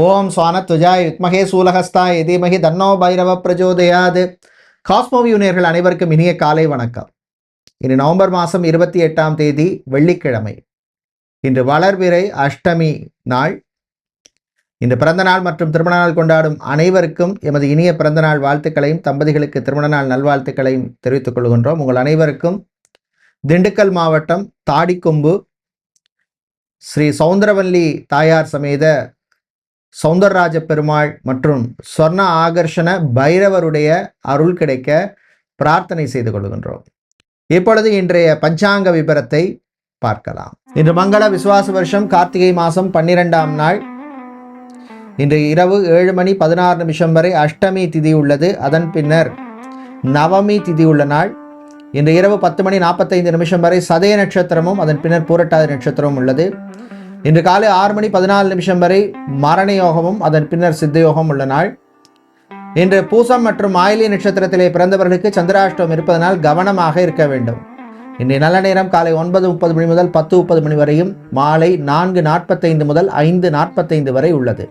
ஓம் சுவானத்வஜாய வித்மகே சூலஹஸ்தாய தீமஹி தன்னோ பைரவ பிரஜோதயாது. காஸ்மோவியூ நேயர்கள் அனைவருக்கும் இனிய காலை வணக்கம். இன்று நவம்பர் மாதம் 28ஆம் தேதி வெள்ளிக்கிழமை. இன்று வளர்பிறை அஷ்டமி நாள். இன்று பிறந்த நாள் மற்றும் திருமண நாள் கொண்டாடும் அனைவருக்கும் எமது இனிய பிறந்த நாள் வாழ்த்துக்களையும் தம்பதிகளுக்கு திருமண நாள் நல்வாழ்த்துக்களையும் தெரிவித்துக் கொள்கின்றோம். உங்கள் அனைவருக்கும் திண்டுக்கல் மாவட்டம் தாடிக்கொம்பு ஸ்ரீ சௌந்தரவல்லி தாயார் சமேத சௌந்தரராஜ பெருமாள் மற்றும் சொர்ண ஆகர்ஷண பைரவருடைய அருள் கிடைக்க பிரார்த்தனை செய்து கொள்கின்றோம். இப்பொழுது இன்றைய பஞ்சாங்க விபரத்தை பார்க்கலாம். இன்று மங்கள விசுவாச வருஷம் கார்த்திகை மாதம் 12ஆம் நாள். இன்று இரவு 7:16 வரை அஷ்டமி திதி உள்ளது. அதன் பின்னர் நவமி திதி உள்ள நாள். இன்று இரவு 10:45 வரை சதய நட்சத்திரமும் அதன் பின்னர் பூரட்டாதி நட்சத்திரமும் உள்ளது. இன்று காலை 6:14 வரை மரண யோகமும் அதன் பின்னர் சித்த யோகம் உள்ள நாள். இன்று பூசம் மற்றும் ஆயிலி நட்சத்திரத்திலே பிறந்தவர்களுக்கு சந்திராஷ்டமம் இருப்பதனால் கவனமாக இருக்க வேண்டும். இன்றைய நல்ல நேரம் காலை 9:30 முதல் 10:30 வரையும் மாலை 4:45 முதல் 5:45 வரை உள்ளது.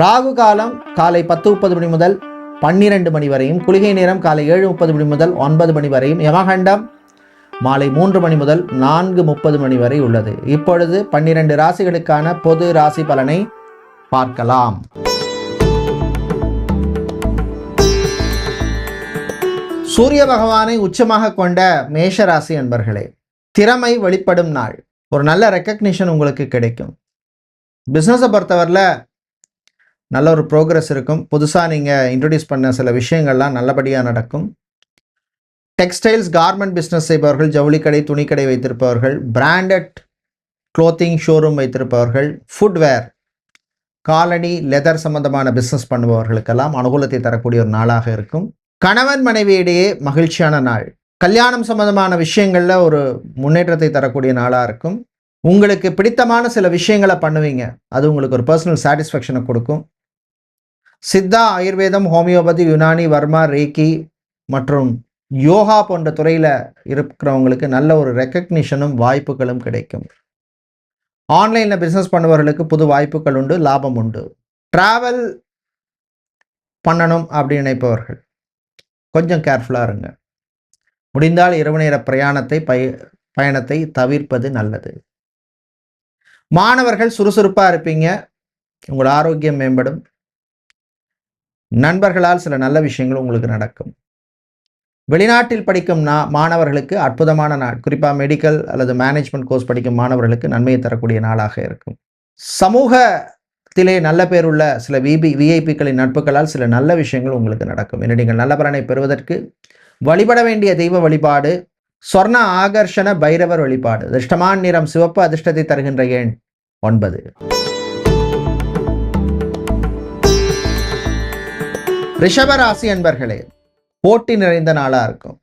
ராகு காலம் காலை 10:30 முதல் 12 வரையும், குளிகை நேரம் காலை 7:30 முதல் 9 வரையும், யமகண்டம் மாலை 3 முதல் 4:30 வரை உள்ளது. இப்பொழுது 12 ராசிகளுக்கான பொது ராசி பலனை பார்க்கலாம். சூரிய பகவானை உச்சமாக கொண்ட மேஷ ராசி அன்பர்களே, திறமை வெளிப்படும் நாள். ஒரு நல்ல ரெக்கக்னிஷன் உங்களுக்கு கிடைக்கும். பிஸ்னஸை பொறுத்தவரையில் நல்ல ஒரு ப்ரோக்ரஸ் இருக்கும். புதுசாக நீங்கள் இன்ட்ரடியூஸ் பண்ண சில விஷயங்கள்லாம் நல்லபடியாக நடக்கும். டெக்ஸ்டைல்ஸ் கார்மெண்ட் பிஸ்னஸ் செய்பவர்கள், ஜவுளிக்கடை துணிக்கடை வைத்திருப்பவர்கள், பிராண்டட் க்ளோத்திங் ஷோரூம் வைத்திருப்பவர்கள், ஃபுட்வேர் காலனி லெதர் சம்பந்தமான பிஸ்னஸ் பண்ணுபவர்களுக்கெல்லாம் அனுகூலத்தை தரக்கூடிய ஒரு நாளாக இருக்கும். கணவன் மனைவியிடையே மகிழ்ச்சியான நாள். கல்யாணம் சம்பந்தமான விஷயங்களில் ஒரு முன்னேற்றத்தை தரக்கூடிய நாளாக இருக்கும். உங்களுக்கு பிடித்தமான சில விஷயங்களை பண்ணுவீங்க, அது உங்களுக்கு ஒரு பர்சனல் சாட்டிஸ்ஃபேக்ஷனை கொடுக்கும். சித்தா, ஆயுர்வேதம், ஹோமியோபதி, யுனானி, வர்மா, ரேக்கி மற்றும் யோகா போன்ற துறையில் இருக்கிறவங்களுக்கு நல்ல ஒரு ரெக்கக்னிஷனும் வாய்ப்புகளும் கிடைக்கும். ஆன்லைனில் பிஸ்னஸ் பண்ணுபவர்களுக்கு புது வாய்ப்புகள் உண்டு, லாபம் உண்டு. ட்ராவல் பண்ணணும் அப்படின்னு நினைப்பவர்கள் கொஞ்சம் கேர்ஃபுல்லாக இருங்க. முடிந்தால் இரவு நேர பயணத்தை தவிர்ப்பது நல்லது. மாணவர்கள் சுறுசுறுப்பாக இருப்பீங்க, உங்கள் ஆரோக்கியம் மேம்படும். நண்பர்களால் சில நல்ல விஷயங்கள் உங்களுக்கு நடக்கும். வெளிநாட்டில் படிக்கும் மாணவர்களுக்கு அற்புதமான நாள். குறிப்பாக மெடிக்கல் அல்லது மேனேஜ்மெண்ட் கோர்ஸ் படிக்கும் மாணவர்களுக்கு நன்மையை தரக்கூடிய நாளாக இருக்கும். சமூகத்திலே நல்ல பேருள்ள சில விஐபிக்களின் நட்புகளால் சில நல்ல விஷயங்கள் உங்களுக்கு நடக்கும். என நீங்கள் நல்ல பலனை பெறுவதற்கு வழிபட வேண்டிய தெய்வ வழிபாடு சொர்ண ஆகர்ஷண பைரவர் வழிபாடு. அதிர்ஷ்டமான நிறம் சிவப்பு, அதிர்ஷ்டத்தை தருகின்ற எண் 9. ரிஷபராசி அன்பர்களே, போட்டி நிறைந்த நாளாக இருக்கும்.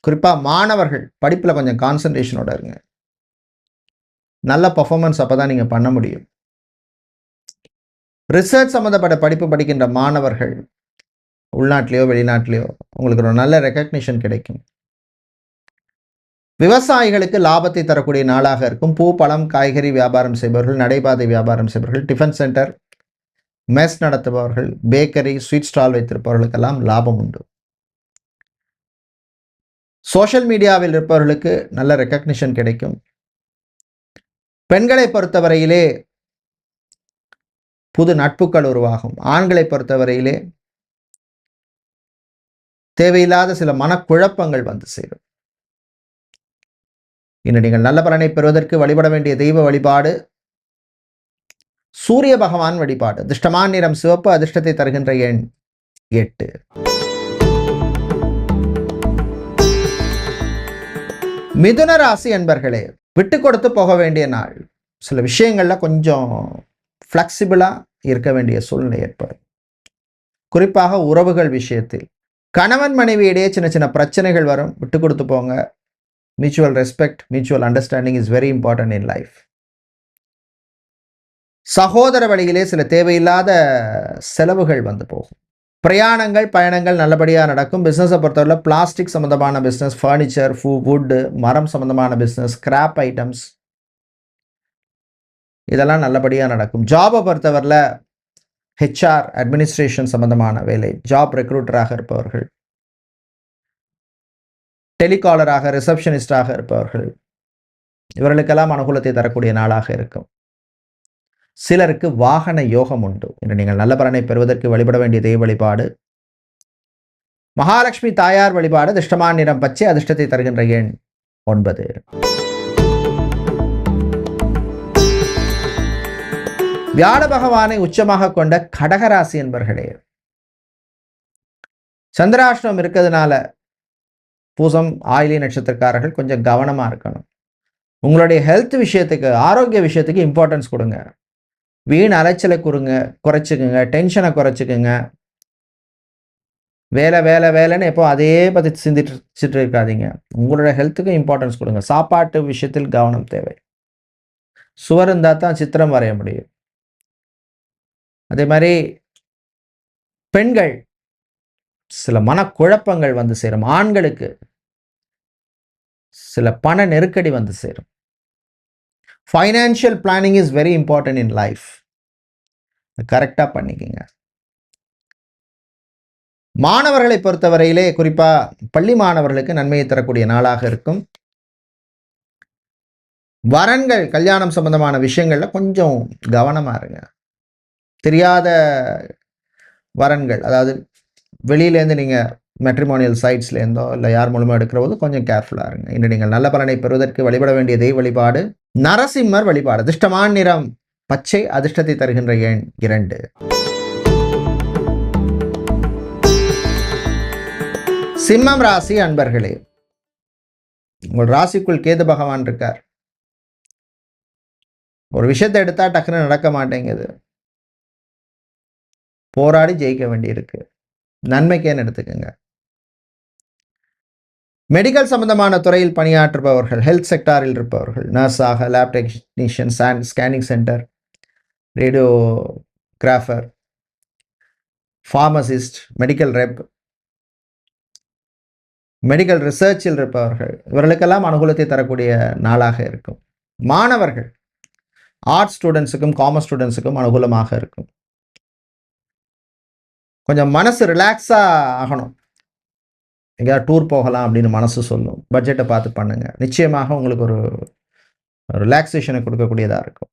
குறிப்பாக மாணவர்கள் படிப்பில் கொஞ்சம் கான்சன்ட்ரேஷனோட இருங்க. நல்ல பர்ஃபார்மன்ஸ் அப்போ தான் நீங்கள் பண்ண முடியும். ரிசர்ச் சம்மந்தப்பட்ட படிப்பு படிக்கின்ற மாணவர்கள் உள்நாட்டிலையோ வெளிநாட்டிலையோ உங்களுக்கு ஒரு நல்ல ரெக்கக்னிஷன் கிடைக்கும். விவசாயிகளுக்கு லாபத்தை தரக்கூடிய நாளாக இருக்கும். பூ, பழம், காய்கறி வியாபாரம் செய்பவர்கள், நடைபாதை வியாபாரம் செய்பவர்கள், டிஃபன் சென்டர், மெஸ் நடத்துபவர்கள், பேக்கரி, ஸ்வீட் ஸ்டால் வைத்திருப்பவர்களுக்கெல்லாம் லாபம் உண்டு. சோஷியல் மீடியாவில் இருப்பவர்களுக்கு நல்ல ரெக்கக்னிஷன் கிடைக்கும். பெண்களை பொறுத்தவரையிலே புது நட்புகள் உருவாகும். ஆண்களை பொறுத்தவரையிலே தேவையில்லாத சில மனக்குழப்பங்கள் வந்து சேரும். இன்று நீங்கள் நல்ல பலனை பெறுவதற்கு வழிபட வேண்டிய தெய்வ வழிபாடு சூரிய பகவான் வழிபாடு. அதிர்ஷ்டமான நிறம் சிவப்பு, அதிர்ஷ்டத்தை தருகின்ற எண் 8. மிதுன ராசி அன்பர்களே, விட்டு கொடுத்து போக வேண்டிய நாள். சில விஷயங்கள்ல கொஞ்சம் ஃப்ளெக்சிபிளாக இருக்க வேண்டிய சூழ்நிலை ஏற்படும். குறிப்பாக உறவுகள் விஷயத்தில் கணவன் மனைவியிடையே சின்ன சின்ன பிரச்சனைகள் வரும். விட்டு கொடுத்து போங்க. Mutual respect, mutual understanding is very important in life. சகோதர வழியிலே சில தேவையில்லாத செலவுகள் வந்து போகும். பிரயாணங்கள் பயணங்கள் நல்லபடியாக நடக்கும். பிஸ்னஸை பொறுத்தவரை பிளாஸ்டிக் சம்மந்தமான பிஸ்னஸ், ஃபர்னிச்சர், வுட்டு, மரம் சம்மந்தமான பிஸ்னஸ், ஸ்கிராப் ஐட்டம்ஸ், இதெல்லாம் நல்லபடியாக நடக்கும். ஜாபை பொறுத்தவரையில் ஹெச்ஆர் அட்மினிஸ்ட்ரேஷன் சம்பந்தமான வேலை, ஜாப் ரெக்ரூட்டராக இருப்பவர்கள், டெலிகாலராக, ரிசப்ஷனிஸ்டாக இருப்பவர்கள், இவர்களுக்கெல்லாம் அனுகூலத்தை தரக்கூடிய நாளாக இருக்கும். சிலருக்கு வாகன யோகம் உண்டு. இன்று நீங்கள் நல்ல பலனை பெறுவதற்கு வழிபட வேண்டிய தெய்வ வழிபாடு மகாலட்சுமி தாயார் வழிபாடு. அதிர்ஷ்டமான நிறம் பச்சை, அதிர்ஷ்டத்தை தருகின்ற எண் 9. வியாழ பகவானை உச்சமாக கொண்ட கடகராசி என்பர்களே, சந்திராஷ்டமம் இருக்கிறதுனால பூசம் ஆயிலி நட்சத்திரக்காரர்கள் கொஞ்சம் கவனமாக இருக்கணும். உங்களுடைய ஹெல்த் விஷயத்துக்கு, ஆரோக்கிய விஷயத்துக்கு இம்பார்ட்டன்ஸ் கொடுங்க. வீண் அலைச்சலை குறைச்சிக்குங்க, டென்ஷனை குறைச்சிக்குங்க. வேலை வேலை வேலைன்னு எப்போ அதே பற்றி சிந்திச்சுட்டு இருக்காதீங்க. உங்களோட ஹெல்த்துக்கு இம்பார்ட்டன்ஸ் கொடுங்க. சாப்பாட்டு விஷயத்தில் கவனம் தேவை. சுவர் இருந்தால் தான் சித்திரம் வரைய முடியும். அதே மாதிரி பெண்கள் சில மனக்குழப்பங்கள் வந்து சேரும். ஆண்களுக்கு சில பண நெருக்கடி வந்து சேரும். Financial planning is very important in life. கரெக்டாக பண்ணிக்கங்க. மாணவர்களை பொறுத்தவரையிலே குறிப்பாக பள்ளி மாணவர்களுக்கு நன்மையை தரக்கூடிய நாளாக இருக்கும். வரன்கள் கல்யாணம் சம்பந்தமான விஷயங்கள்ல கொஞ்சம் கவனமாக இருங்க. தெரியாத வரன்கள், அதாவது வெளியிலேருந்து நீங்கள் மெட்ரிமோனியல் சைட்ஸ்லேருந்தோ இல்லை யார் மூலமாக எடுக்கிற போது கொஞ்சம் கேர்ஃபுல்லாக இருங்க. இன்று நீங்கள் நல்ல பலனை பெறுவதற்கு வழிபட வேண்டிய தெய்வ வழிபாடு நரசிம்மர் வழிபாடு. அதிர்ஷ்டமான நிறம் பச்சை, அதிர்ஷ்டத்தை தருகின்ற எண் 2. சிம்மம் ராசி அன்பர்களே, உங்கள் ராசிக்குள் கேது பகவான் இருக்கார். ஒரு விஷயத்தை எடுத்தா டக்குன்னு நடக்க மாட்டேங்குது. போராடி ஜெயிக்க வேண்டியிருக்கு. நன்மைக்கேன்னு எடுத்துக்கோங்க. மெடிக்கல் சம்பந்தமான துறையில் பணியாற்றுபவர்கள், ஹெல்த் செக்டாரில் இருப்பவர்கள், நர்ஸாக, lab technician, scanning centre, radiographer, pharmacist, medical rep, medical ரிசர்ச்சில் இருப்பவர்கள், இவர்களுக்கெல்லாம் அனுகூலத்தை தரக்கூடிய நாளாக இருக்கும். மாணவர்கள், ஆர்ட்ஸ் ஸ்டூடெண்ட்ஸுக்கும் காமர்ஸ் ஸ்டூடெண்ட்ஸுக்கும் அனுகூலமாக இருக்கும். கொஞ்சம் மனசு ரிலாக்ஸாக ஆகணும். எங்கேயாவது டூர் போகலாம் அப்படின்னு மனசு சொல்லும். பட்ஜெட்டை பார்த்து பண்ணுங்கள். நிச்சயமாக உங்களுக்கு ஒரு ரிலாக்ஸேஷனை கொடுக்கக்கூடியதாக இருக்கும்.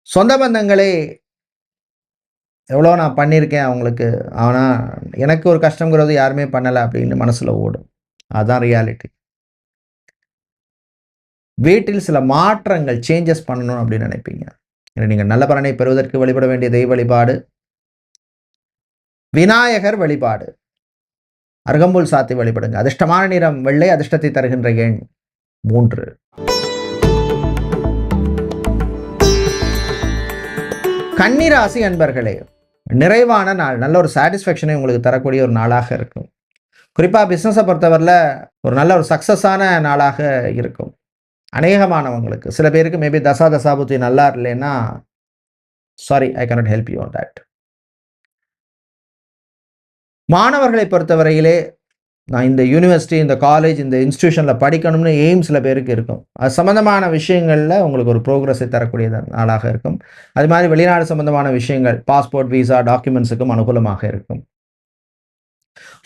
சொந்த பந்தங்களே எவ்வளோ நான் பண்ணியிருக்கேன் அவங்களுக்கு, ஆனால் எனக்கு ஒரு கஷ்டங்கிறது யாருமே பண்ணலை அப்படின்னு மனசில் ஓடும். அதுதான் ரியாலிட்டி. வீட்டில் சில மாற்றங்கள், சேஞ்சஸ் பண்ணணும் அப்படின்னு நினைப்பீங்க. நீங்கள் நல்ல பலனை பெறுவதற்கு வழிபட வேண்டிய தெய்வ வழிபாடு விநாயகர் வழிபாடு. அருகம்புல் சாத்தி வழிபடுங்க. அதிர்ஷ்டமான நிறம் வெள்ளை, அதிர்ஷ்டத்தை தருகின்ற எண் 3. கன்னிராசி அன்பர்களே, நிறைவான நாள், நல்ல ஒரு சாட்டிஸ்ஃபேக்ஷனை உங்களுக்கு தரக்கூடிய ஒரு நாளாக இருக்கும். குறிப்பாக பிஸ்னஸை பொறுத்தவரையில் ஒரு நல்ல ஒரு சக்ஸஸான நாளாக இருக்கும். அநேகமானவங்களுக்கு, சில பேருக்கு மேபி தசாபுத்தி நல்லா இல்லைன்னா sorry, I cannot help you on that. மாணவர்களை பொறுத்தவரையிலே நான் இந்த யூனிவர்சிட்டி, இந்த காலேஜ், இந்த இன்ஸ்டிடியூஷனில் படிக்கணும்னு எய்ம் சில பேருக்கு இருக்கும். அது சம்மந்தமான விஷயங்களில் உங்களுக்கு ஒரு ப்ரோக்ரஸை தரக்கூடிய நாளாக இருக்கும். அது மாதிரி வெளிநாடு சம்பந்தமான விஷயங்கள், பாஸ்போர்ட், விசா, டாக்குமெண்ட்ஸுக்கும் அனுகூலமாக இருக்கும்.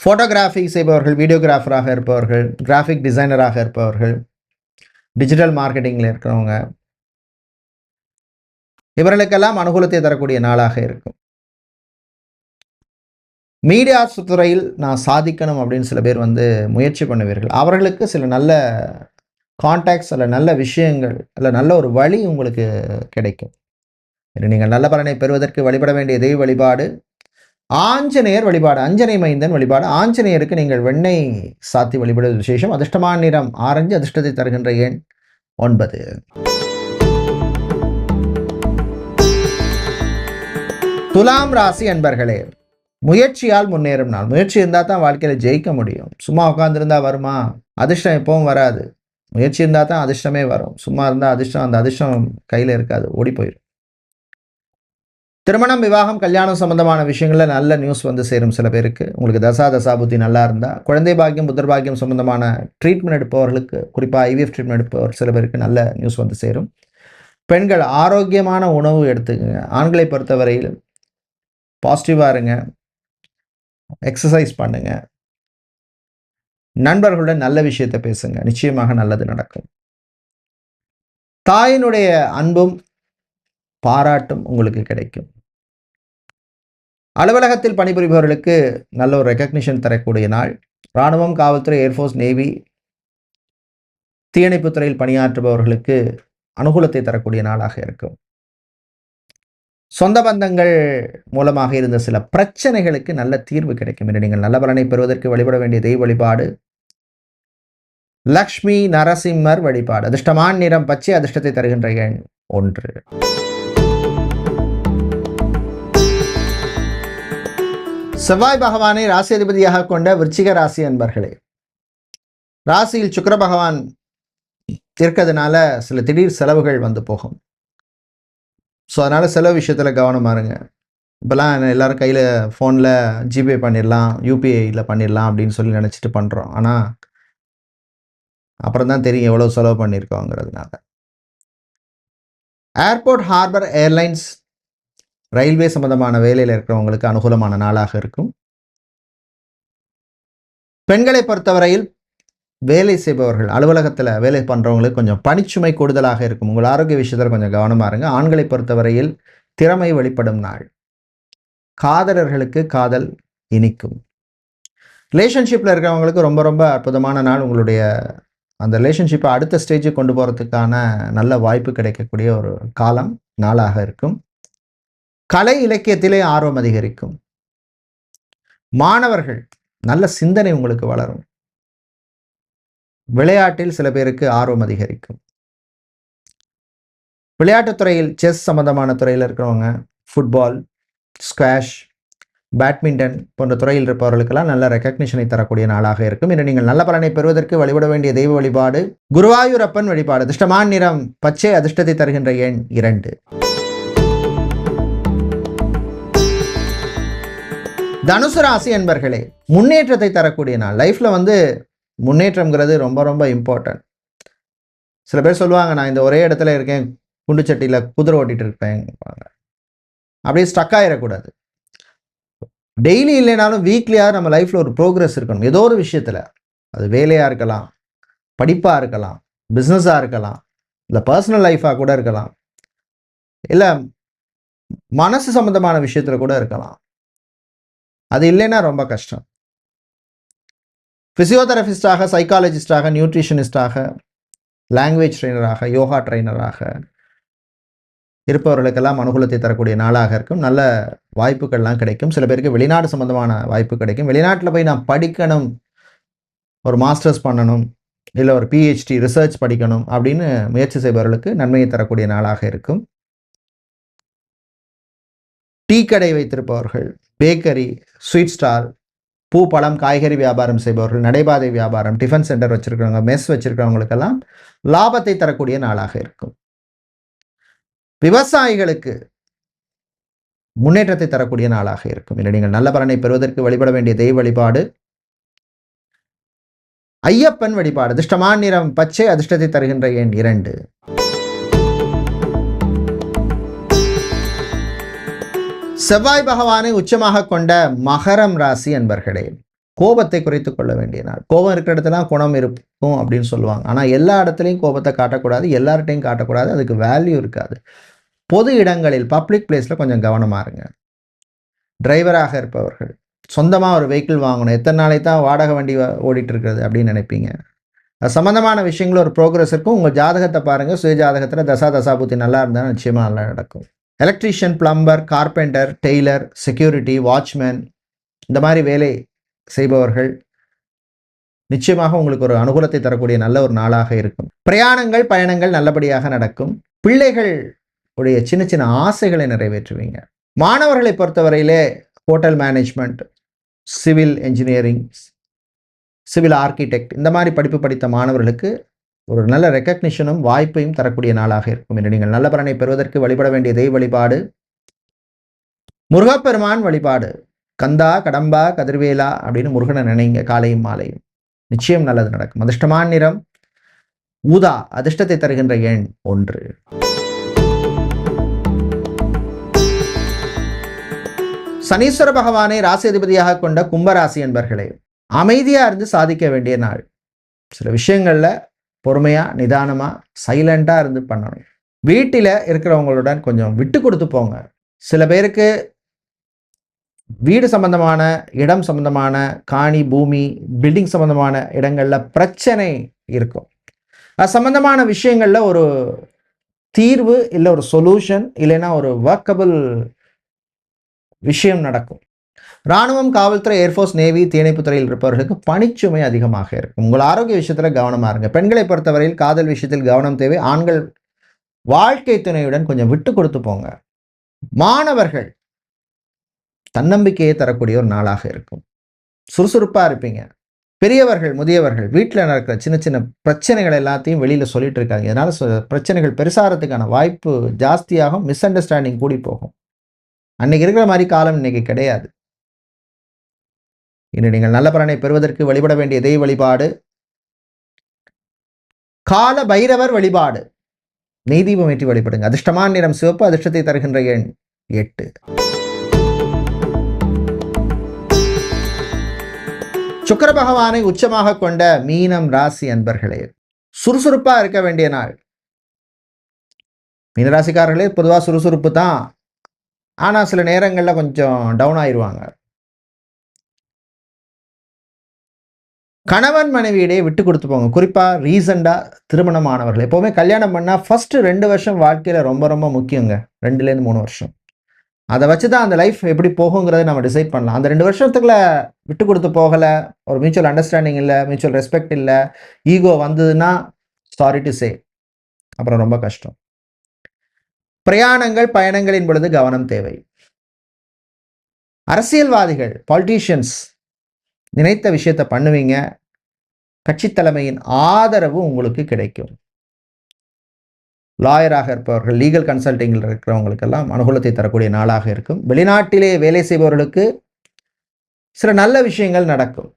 ஃபோட்டோகிராஃபி செய்பவர்கள், வீடியோகிராஃபராக இருப்பவர்கள், கிராஃபிக் டிசைனராக இருப்பவர்கள், டிஜிட்டல் மார்க்கெட்டிங்கில் இருக்கிறவங்க, இவர்களுக்கெல்லாம் அனுகூலத்தை தரக்கூடிய நாளாக இருக்கும். மீடியா துறையில் நான் சாதிக்கணும் அப்படின்னு சில பேர் முயற்சி பண்ணுவீர்கள். அவர்களுக்கு சில நல்ல கான்டாக்ட்ஸ், அல்ல நல்ல விஷயங்கள், அல்ல நல்ல ஒரு வழி உங்களுக்கு கிடைக்கும். நீங்கள் நல்ல பலனை பெறுவதற்கு வழிபட வேண்டிய தெய்வ வழிபாடு ஆஞ்சநேயர் வழிபாடு. அஞ்சனை மைந்தன் வழிபாடு. ஆஞ்சநேயருக்கு நீங்கள் வெண்ணெய் சாத்தி வழிபடுவது விசேஷம். அதிர்ஷ்டமான நிறம் ஆரஞ்சு, அதிர்ஷ்டத்தை தருகின்ற எண் 9. துலாம் ராசி அன்பர்களே, முயற்சியால் முன்னேறும் நாள். முயற்சி இருந்தால் தான் வாழ்க்கையில் ஜெயிக்க முடியும். சும்மா உட்காந்துருந்தா வருமா? அதிர்ஷ்டம் எப்பவும் வராது. முயற்சி இருந்தால் தான் அதிர்ஷ்டமே வரும். சும்மா இருந்தால் அந்த அதிர்ஷ்டம் கையில் இருக்காது, ஓடி போயிடும். திருமணம், விவாகம், கல்யாணம் சம்பந்தமான விஷயங்களில் நல்ல நியூஸ் சேரும். சில பேருக்கு உங்களுக்கு தசாபுத்தி நல்லா இருந்தால், குழந்தை பாக்கியம், புத்தர் பாக்கியம் சம்பந்தமான ட்ரீட்மெண்ட் எடுப்பவர்களுக்கு, குறிப்பாக ஐவிஎஃப் ட்ரீட்மெண்ட் எடுப்பவர் சில பேருக்கு நல்ல நியூஸ் சேரும். பெண்கள் ஆரோக்கியமான உணவு எடுத்துக்கங்க. ஆண்களை பொறுத்தவரையில் பாசிட்டிவாக இருங்க, எக்ஸசைஸ் பண்ணுங்க, நண்பர்களுடன் நல்ல விஷயத்தை பேசுங்க, நிச்சயமாக நல்லது நடக்கும். தாயினுடைய அன்பும் பாராட்டும் உங்களுக்கு கிடைக்கும். அலுவலகத்தில் பணிபுரிபவர்களுக்கு நல்ல ஒரு ரெகக்னிஷன் தரக்கூடிய நாள். இராணுவம், காவல்துறை, ஏர்ஃபோர்ஸ், நேவி, தீயணைப்புத் துறையில் பணியாற்றுபவர்களுக்கு அனுகூலத்தை தரக்கூடிய நாளாக இருக்கும். சொந்த பந்தங்கள் மூலமாக இருந்த சில பிரச்சனைகளுக்கு நல்ல தீர்வு கிடைக்கும் என்று நீங்கள் நல்ல பலனை பெறுவதற்கு வழிபட வேண்டிய தெய்வ வழிபாடு லக்ஷ்மி நரசிம்மர் வழிபாடு. அதிர்ஷ்டமான நிறம் பச்சை, அதிர்ஷ்டத்தை தருகின்ற எண் 1. செவ்வாய் பகவானை ராசி அதிபதியாக கொண்ட விருச்சிக ராசி அன்பர்களே, ராசியில் சுக்கிர பகவான் இருக்கிறதுனால சில திடீர் செலவுகள் வந்து போகும். ஸோ அதனால் செலவு விஷயத்தில் கவனமாக இருங்க. இப்போலாம் எல்லோரும் கையில் ஃபோனில் ஜிபே பண்ணிடலாம், யூபிஐயில் பண்ணிடலாம் அப்படின்னு சொல்லி நினச்சிட்டு பண்ணுறோம். ஆனால் அப்புறம் தான் தெரியும் எவ்வளோ செலவு பண்ணியிருக்கோங்கிறதுனால. ஏர்போர்ட், ஹார்பர், ஏர்லைன்ஸ், ரயில்வே சம்பந்தமான வேலையில் இருக்கிறவங்களுக்கு அனுகூலமான நாளாக இருக்கும். பெண்களை பொறுத்தவரையில் வேலை செய்பவர்கள், அலுவலகத்தில் வேலை பண்ணுறவங்களுக்கு கொஞ்சம் பணிச்சுமை கூடுதலாக இருக்கும். உங்கள் ஆரோக்கிய விஷயத்தில் கொஞ்சம் கவனமாக இருங்க. ஆண்களை பொறுத்தவரையில் திறமை வெளிப்படும் நாள். காதலர்களுக்கு காதல் இனிக்கும். ரிலேஷன்ஷிப்பில் இருக்கிறவங்களுக்கு ரொம்ப ரொம்ப அற்புதமான நாள். உங்களுடைய அந்த ரிலேஷன்ஷிப்பை அடுத்த ஸ்டேஜுக்கு கொண்டு போகிறதுக்கான நல்ல வாய்ப்பு கிடைக்கக்கூடிய ஒரு காலம், நாளாக இருக்கும். கலை இலக்கியத்திலே ஆர்வம் அதிகரிக்கும். மாணவர்கள் நல்ல சிந்தனை உங்களுக்கு வளரும். விளையாட்டில் சில பேருக்கு ஆர்வம் அதிகரிக்கும். விளையாட்டுத்துறையில் செஸ் சம்பந்தமான துறையில் இருக்கிறவங்க, ஃபுட்பால், ஸ்குவாஷ், பேட்மிண்டன் போன்ற துறையில் இருப்பவர்களுக்கெல்லாம் நல்ல ரெகக்னிஷனை தரக்கூடிய நாளாக இருக்கும். இன்று நீங்கள் நல்ல பலனை பெறுவதற்கு வழிபட வேண்டிய தெய்வ வழிபாடு குருவாயூரப்பன் வழிபாடு. அதிர்ஷ்டமான நிறம் பச்சை, அதிர்ஷ்டத்தை தருகின்ற எண் 2. தனுசு ராசி என்பர்களே, முன்னேற்றத்தை தரக்கூடிய நாள். லைஃப்பில் முன்னேற்றம்ங்கிறது ரொம்ப ரொம்ப இம்பார்ட்டன்ட். சில பேர் சொல்லுவாங்க, நான் இந்த ஒரே இடத்துல இருக்கேன், குண்டுச்சட்டியில் குதிரை ஓட்டிகிட்டு இருப்பேன். அப்படியே ஸ்டக் ஆகிடக்கூடாது. டெய்லி இல்லைனாலும் வீக்லியாக நம்ம லைஃப்பில் ஒரு ப்ரோக்ரஸ் இருக்கணும். ஏதோ ஒரு விஷயத்தில், அது வேலையாக இருக்கலாம், படிப்பாக இருக்கலாம், பிஸ்னஸாக இருக்கலாம், இல்லை பர்சனல் லைஃபாக கூட இருக்கலாம், இல்லை மனசு சம்மந்தமான விஷயத்தில் கூட இருக்கலாம். அது இல்லைன்னா ரொம்ப கஷ்டம். ஃபிசியோதெரபிஸ்டாக, சைக்காலஜிஸ்டாக, நியூட்ரிஷனிஸ்டாக, லாங்குவேஜ் ட்ரெயினராக, யோகா ட்ரெயினராக இருப்பவர்களுக்கெல்லாம் அனுகூலத்தை தரக்கூடிய நாளாக இருக்கும். நல்ல வாய்ப்புகள்லாம் கிடைக்கும். சில பேருக்கு வெளிநாடு சம்பந்தமான வாய்ப்பு கிடைக்கும். வெளிநாட்டில் போய் நான் படிக்கணும், ஒரு மாஸ்டர்ஸ் பண்ணணும், இல்லை ஒரு பிஹெச்டி ரிசர்ச் படிக்கணும் அப்படின்னு முயற்சி செய்பவர்களுக்கு நன்மையை தரக்கூடிய நாளாக இருக்கும். டீ கடை வைத்திருப்பவர்கள், பேக்கரி, ஸ்வீட் ஸ்டால், பூ, பழம், காய்கறி வியாபாரம் செய்பவர்கள், நடைபாதை வியாபாரம், டிஃபன் சென்டர் வச்சிருக்கிறவங்க, மெஸ் வச்சிருக்கிறவங்களுக்கெல்லாம் லாபத்தை தரக்கூடிய நாளாக இருக்கும். விவசாயிகளுக்கு முன்னேற்றத்தை தரக்கூடிய நாளாக இருக்கும். இல்லை நீங்கள் நல்ல பலனை பெறுவதற்கு வழிபட வேண்டிய தெய்வ வழிபாடு ஐயப்பன் வழிபாடு. அதிர்ஷ்டமான நிறம் பச்சை, அதிர்ஷ்டத்தை தருகின்ற எண் 2. செவ்வாய் பகவானை உச்சமாக கொண்ட மகரம் ராசி அன்பர்களே, கோபத்தை குறைத்துக் கொள்ள வேண்டிய நாள். கோபம் இருக்கிற இடத்துல குணம் இருக்கும் அப்படின்னு சொல்லுவாங்க. ஆனால் எல்லா இடத்துலையும் கோபத்தை காட்டக்கூடாது, எல்லார்ட்டையும் காட்டக்கூடாது, அதுக்கு வேல்யூ இருக்காது. பொது இடங்களில், பப்ளிக் பிளேஸில் கொஞ்சம் கவனமாக இருங்க. டிரைவராக இருப்பவர்கள் சொந்தமாக ஒரு வெஹிக்கிள் வாங்கணும், எத்தனை நாளைக்கு தான் வாடகை வண்டி ஓடிட்டு இருக்கிறது அப்படின்னு நினைப்பீங்க. அது சம்மந்தமான விஷயங்கள் ஒரு ப்ரோக்ரஸ் இருக்கும். உங்கள் ஜாதகத்தை பாருங்கள், சுய ஜாதகத்தில் தசாபுத்தி நல்லா இருந்தால் நிச்சயமாக நல்லா நடக்கும். Electrician, plumber, carpenter, tailor, security, watchman, இந்த மாதிரி வேலை செய்பவர்கள் நிச்சயமாக உங்களுக்கு ஒரு அனுகூலத்தை தரக்கூடிய நல்ல ஒரு நாளாக இருக்கும். பிரயாணங்கள், பயணங்கள் நல்லபடியாக நடக்கும். பிள்ளைகள் உடைய சின்ன சின்ன ஆசைகளை நிறைவேற்றுவீங்க. மாணவர்களை பொறுத்தவரையிலே hotel management, civil engineering, civil architect இந்த மாதிரி படிப்பு படித்த மாணவர்களுக்கு ஒரு நல்ல ரெக்கக்னிஷனும் வாய்ப்பையும் தரக்கூடிய நாளாக இருக்கும். என்று நீங்கள் நல்ல பலனை பெறுவதற்கு வழிபட வேண்டிய தெய்வ வழிபாடு முருகப்பெருமான் வழிபாடு. கந்தா, கடம்பா, கதிர்வேலா அப்படின்னு முருகனை நினைங்க காலையும் மாலையும், நிச்சயம் நல்லது நடக்கும். அதிர்ஷ்டமான நிறம் ஊதா, அதிர்ஷ்டத்தை தருகின்ற எண் 1. சனீஸ்வர பகவானை ராசி அதிபதியாக கொண்ட கும்பராசி என்பர்களே, அமைதியா இருந்து சாதிக்க வேண்டிய நாள். சில விஷயங்கள்ல பொறுமையா நிதானமா சைலண்டா இருந்து பண்ணணும். வீட்டில் இருக்கிறவங்களுடன் கொஞ்சம் விட்டு கொடுத்து போங்க. சில பேருக்கு வீடு சம்பந்தமான, இடம் சம்பந்தமான, காணி பூமி பில்டிங் சம்பந்தமான இடங்கள்ல பிரச்சனை இருக்கும். அது சம்பந்தமான விஷயங்கள்ல ஒரு தீர்வு இல்லை ஒரு சொல்யூஷன் இல்லைன்னா ஒரு ஒர்க்கபிள் விஷயம் நடக்கும். இராணுவம், காவல்துறை, ஏர்ஃபோர்ஸ், நேவி, தீயணைப்பு துறையில் இருப்பவர்களுக்கு பணிச்சுமை அதிகமாக இருக்கும். உங்கள் ஆரோக்கிய விஷயத்துல கவனமா இருங்க. பெண்களை பொறுத்தவரையில் காதல் விஷயத்தில் கவனம் தேவை. ஆண்கள் வாழ்க்கை துணையுடன் கொஞ்சம் விட்டு கொடுத்து போங்க. மாணவர்கள் தன்னம்பிக்கையை தரக்கூடிய ஒரு நாளாக இருக்கும். சுறுசுறுப்பா இருப்பீங்க. பெரியவர்கள், முதியவர்கள் வீட்டில் நடக்கிற சின்ன சின்ன பிரச்சனைகள் எல்லாத்தையும் வெளியில சொல்லிட்டு இருக்காங்க. இதனால பிரச்சனைகள் பெருசாகிறதுக்கான வாய்ப்பு ஜாஸ்தியாகும். மிஸ் அண்டர்ஸ்டாண்டிங் கூடி போகும். அன்னைக்கு இருக்கிற மாதிரி காலம் இன்னைக்கு கிடையாது. இன்று நீங்கள் நல்ல பலனை பெறுவதற்கு வழிபட வேண்டிய தெய்வ வழிபாடு கால பைரவர் வழிபாடு. நெய் தீபம் ஏற்றி வழிபடுங்க. அதிர்ஷ்டமான நிறம் சிவப்பு. அதிர்ஷ்டத்தை தருகின்ற எண் 8. சுக்கிர பகவானை உச்சமாக கொண்ட மீனம் ராசி அன்பர்களே, சுறுசுறுப்பா இருக்க வேண்டிய நாள். மீனராசிக்காரர்களே பொதுவாக சுறுசுறுப்பு தான், ஆனா சில நேரங்கள்ல கொஞ்சம் டவுன் ஆயிடுவாங்க. கணவன் மனைவியிடையே விட்டு கொடுத்து போங்க. குறிப்பா ரீசெண்டா திருமணமானவர்கள் எப்பவுமே கல்யாணம் பண்ணா ஃபர்ஸ்ட் 2 வருஷம் வாழ்க்கையில ரொம்ப ரொம்ப முக்கியங்க. 2லேருந்து 3 வருஷம். அதை வச்சுதான் அந்த லைஃப் எப்படி போகுங்கிறத நம்ம டிசைட் பண்ணலாம். அந்த 2 வருஷத்துக்குள்ள விட்டு கொடுத்து போகல, ஒரு மியூச்சுவல் அண்டர்ஸ்டாண்டிங் இல்லை, மியூச்சுவல் ரெஸ்பெக்ட் இல்லை, ஈகோ வந்ததுன்னா சாரி டு சே அப்புறம் ரொம்ப கஷ்டம். பிரயாணங்கள், பயணங்களின் பொழுது கவனம் தேவை. அரசியல்வாதிகள், பாலிட்டிஷியன்ஸ் நினைத்த விஷயத்தை பண்ணுவீங்க. கட்சி தலைமையின் ஆதரவு உங்களுக்கு கிடைக்கும். லாயராக இருப்பவர்கள், லீகல் கன்சல்டிங்கில் இருக்கிறவங்களுக்கெல்லாம் அனுகூலத்தை தரக்கூடிய நாளாக இருக்கும். வெளிநாட்டிலே வேலை செய்பவர்களுக்கு சில நல்ல விஷயங்கள் நடக்கும்.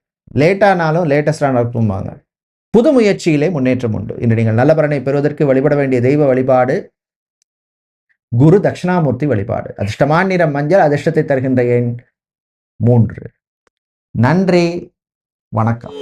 லேட்டானாலும் லேட்டஸ்டாக நடக்கும்பாங்க. புது முயற்சியிலே முன்னேற்றம் உண்டு. இன்று நீங்கள் நல்ல பலனை பெறுவதற்கு வழிபட வேண்டிய தெய்வ வழிபாடு குரு தட்சிணாமூர்த்தி வழிபாடு. அதிர்ஷ்டமான நிறம் மஞ்சள். அதிர்ஷ்டத்தை தருகின்ற எண் 3. நன்றி, வணக்கம்.